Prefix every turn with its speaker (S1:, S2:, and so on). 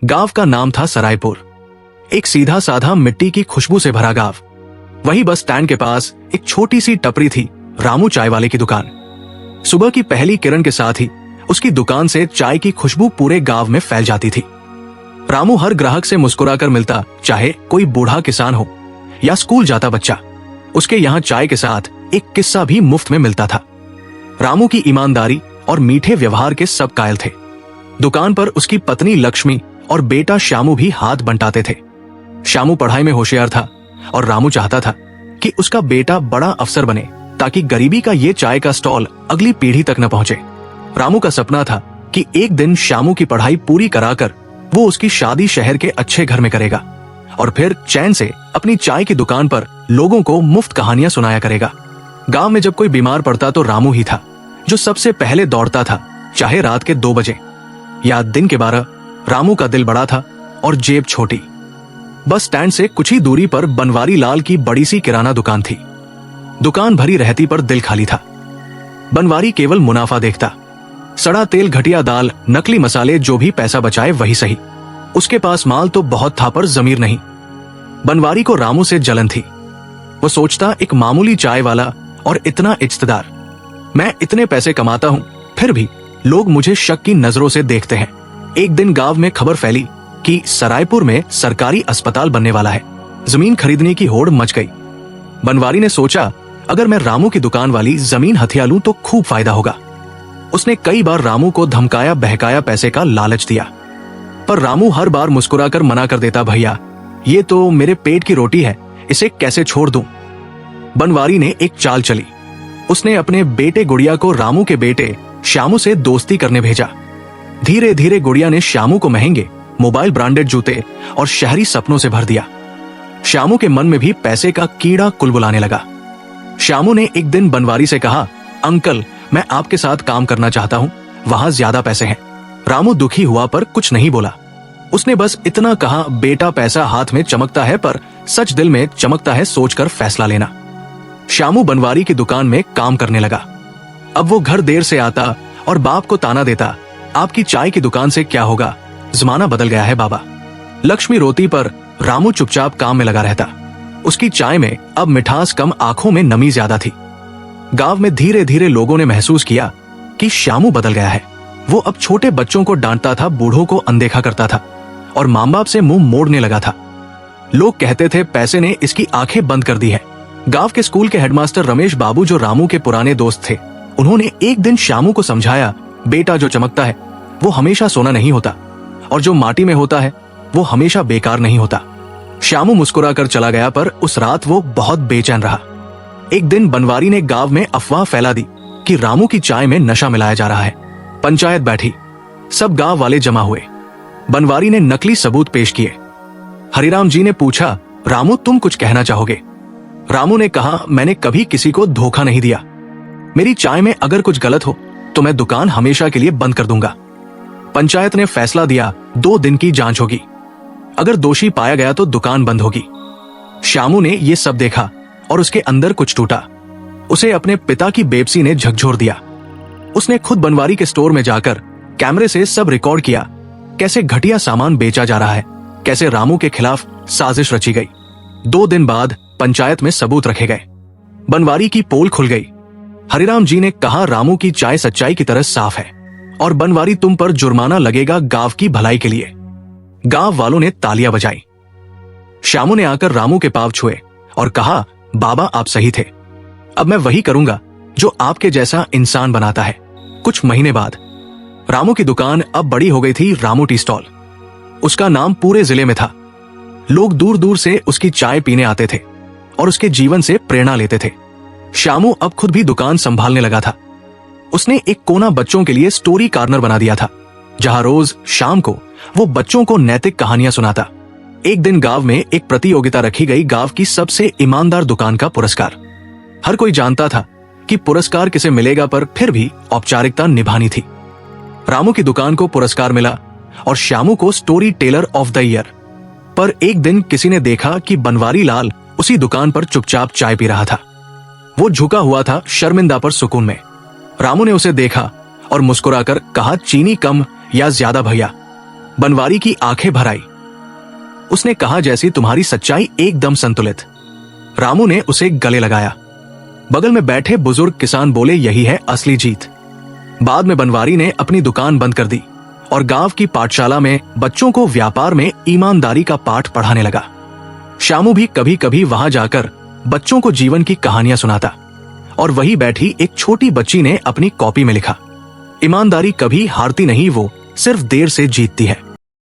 S1: गांव का नाम था सरायपुर। एक सीधा साधा मिट्टी की खुशबू से भरा गांव। वही बस स्टैंड के पास एक छोटी सी टपरी थी, रामू चाय वाले की दुकान। सुबह की पहली किरण के साथ ही उसकी दुकान से चाय की खुशबू पूरे गांव में फैल जाती थी। रामू हर ग्राहक से मुस्कुराकर मिलता, चाहे कोई बूढ़ा किसान हो या स्कूल जाता बच्चा। उसके यहाँ चाय के साथ एक किस्सा भी मुफ्त में मिलता था। रामू की ईमानदारी और मीठे व्यवहार के सब कायल थे। दुकान पर उसकी पत्नी लक्ष्मी और बेटा श्यामू भी हाथ बंटाते थे। श्यामू पढ़ाई में होशियार था और रामू चाहता था कि उसका बेटा बड़ा अफसर बने, ताकि गरीबी का ये चाय का स्टॉल अगली पीढ़ी तक न पहुंचे। रामू का सपना था कि एक दिन श्यामू की पढ़ाई पूरी कराकर वो उसकी शादी शहर के अच्छे घर में करेगा और फिर चैन से अपनी चाय की दुकान पर लोगों को मुफ्त कहानियां सुनाया करेगा। गांव में जब कोई बीमार पड़ता तो रामू ही था जो सबसे पहले दौड़ता था, चाहे रात के 2 बजे या दिन के 12। रामू का दिल बड़ा था और जेब छोटी। बस स्टैंड से कुछ ही दूरी पर बनवारी लाल की बड़ी सी किराना दुकान थी। दुकान भरी रहती पर दिल खाली था। बनवारी केवल मुनाफा देखता। सड़ा तेल, घटिया दाल, नकली मसाले, जो भी पैसा बचाए वही सही। उसके पास माल तो बहुत था पर जमीर नहीं। बनवारी को रामू से जलन थी। वो सोचता, एक मामूली चाय वाला और इतना इज्जतदार, मैं इतने पैसे कमाता हूं फिर भी लोग मुझे शक की नजरों से देखते हैं। एक दिन गांव में खबर फैली कि सरायपुर में सरकारी अस्पताल बनने वाला है। जमीन खरीदने की होड़ मच गई। बनवारी ने सोचा, अगर मैं रामू की दुकान वाली जमीन हथिया लूं तो खूब फायदा होगा। उसने कई बार रामू को धमकाया बहकाया, पैसे का लालच दिया, पर रामू हर बार मुस्कुराकर मना कर देता, भैया ये तो मेरे पेट की रोटी है, इसे कैसे छोड़ दूं। बनवारी ने एक चाल चली। उसने अपने बेटे गुड़िया को रामू के बेटे श्यामू से दोस्ती करने भेजा। धीरे धीरे गुड़िया ने श्यामू को महंगे मोबाइल, ब्रांडेड जूते और शहरी सपनों से भर दिया। श्यामू के मन में भी पैसे का कीड़ा कुलबुलाने लगा। श्यामू ने एक दिन बनवारी से कहा, अंकल मैं आपके साथ काम करना चाहता हूं, वहां ज्यादा पैसे हैं। रामू दुखी हुआ पर कुछ नहीं बोला। उसने बस इतना कहा, बेटा पैसा हाथ में चमकता है पर सच दिल में चमकता है, सोचकर फैसला लेना। श्यामू बनवारी की दुकान में काम करने लगा। अब वो घर देर से आता और बाप को ताना देता, आपकी चाय की दुकान से क्या होगा, जमाना बदल गया है बाबा। लक्ष्मी रोती पर रामू चुपचाप काम में लगा रहता। उसकी चाय में अब मिठास कम, आंखों में नमी ज्यादा थी। गांव में धीरे धीरे लोगों ने महसूस किया कि श्यामू बदल गया है। वो अब छोटे बच्चों को डांटता था, बूढ़ों को अनदेखा करता था और मां बाप से मुंह मोड़ने लगा था। लोग कहते थे पैसे ने इसकी आंखें बंद कर दी है। गांव के स्कूल के हेडमास्टर रमेश बाबू, जो रामू के पुराने दोस्त थे, उन्होंने एक दिन श्यामू को समझाया, बेटा जो चमकता है वो हमेशा सोना नहीं होता और जो माटी में होता है वो हमेशा बेकार नहीं होता। श्यामू मुस्कुराकर चला गया, पर उस रात वो बहुत बेचैन रहा। एक दिन बनवारी ने गांव में अफवाह फैला दी कि रामू की चाय में नशा मिलाया जा रहा है। पंचायत बैठी, सब गांव वाले जमा हुए। बनवारी ने नकली सबूत पेश किए। हरिराम जी ने पूछा, रामू तुम कुछ कहना चाहोगे? रामू ने कहा, मैंने कभी किसी को धोखा नहीं दिया। मेरी चाय में अगर कुछ गलत हो तो मैं दुकान हमेशा के लिए बंद कर दूंगा। पंचायत ने फैसला दिया, 2 दिन की जांच होगी। अगर दोषी पाया गया तो दुकान बंद होगी। श्यामू ने यह सब देखा और उसके अंदर कुछ टूटा। उसे अपने पिता की बेबसी ने झकझोर दिया। उसने खुद बनवारी के स्टोर में जाकर कैमरे से सब रिकॉर्ड किया, कैसे घटिया सामान बेचा जा रहा है, कैसे रामू के खिलाफ साजिश रची गई। 2 दिन बाद पंचायत में सबूत रखे गए। बनवारी की पोल खुल गई। हरिराम जी ने कहा, रामू की चाय सच्चाई की तरह साफ है और बनवारी तुम पर जुर्माना लगेगा गांव की भलाई के लिए। गांव वालों ने तालियां बजाई। श्यामू ने आकर रामू के पांव छुए और कहा, बाबा आप सही थे, अब मैं वही करूंगा जो आपके जैसा इंसान बनाता है। कुछ महीने बाद रामू की दुकान अब बड़ी हो गई थी, रामू टी स्टॉल। उसका नाम पूरे जिले में था। लोग दूर दूर से उसकी चाय पीने आते थे और उसके जीवन से प्रेरणा लेते थे। श्यामू अब खुद भी दुकान संभालने लगा था। उसने एक कोना बच्चों के लिए स्टोरी कॉर्नर बना दिया था, जहां रोज शाम को वो बच्चों को नैतिक कहानियां सुनाता। एक दिन गांव में एक प्रतियोगिता रखी गई, गांव की सबसे ईमानदार दुकान का पुरस्कार। हर कोई जानता था कि पुरस्कार किसे मिलेगा, पर फिर भी औपचारिकता निभानी थी। रामू की दुकान को पुरस्कार मिला और श्यामू को story teller of the year. पर एक दिन किसी ने देखा कि बनवारी लाल उसी दुकान पर चुपचाप चाय पी रहा था। वो झुका हुआ था, शर्मिंदा पर सुकून में। रामू ने उसे देखा और मुस्कुराकर कहा, चीनी कम या ज्यादा भैया? बनवारी की आंखें भर आई। उसने कहा जैसी तुम्हारी सच्चाई एकदम संतुलित। रामू ने उसे गले लगाया। बगल में बैठे बुजुर्ग किसान बोले यही है असली जीत। बाद में बनवारी ने अपनी दुकान बंद कर दी और गांव की पाठशाला में बच्चों को व्यापार में ईमानदारी का पाठ पढ़ाने लगा। श्यामू भी कभी कभी वहां जाकर बच्चों को जीवन की कहानियां सुनाता और वही बैठी एक छोटी बच्ची ने अपनी कॉपी में लिखा, ईमानदारी कभी हारती नहीं, वो सिर्फ देर से जीतती है।